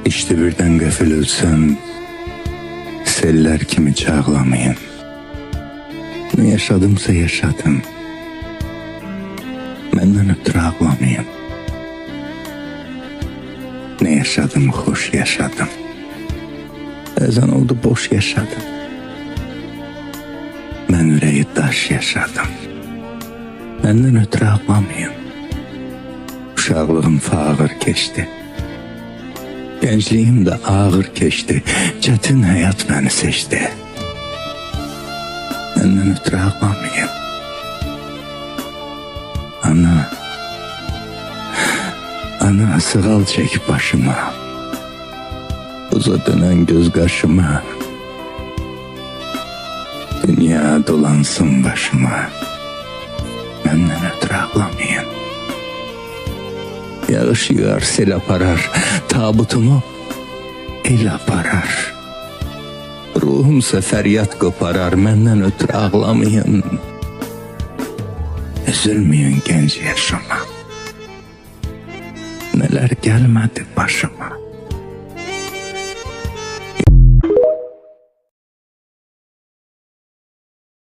İşte birden gafil ölsem, seller kimi çağlamayın. Ne yaşadımsa yaşadım. Menden ötürü ağlamayın. Ne yaşadım, hoş yaşadım. Ezan oldu, boş yaşadım. Ben yüreği taş yaşadım. Menden ötürü ağlamayın. Uşaqlığım fağır keçdi. Gençliğim de ağır keçdi. Çetin hayat beni seçti. Menden ötürü ağlamayın. Ana sığal çek başıma. Uza dönen göz kaşıma. Dünya dolansın başıma. Menden ötürü ağlamayın. Yağış yağar, sel aparar, tabutumu el aparar. Ruhumsa feryat koparar, menden ötürü ağlamayın. Üzülmeyin genç yaşıma. Neler gelmedi başıma.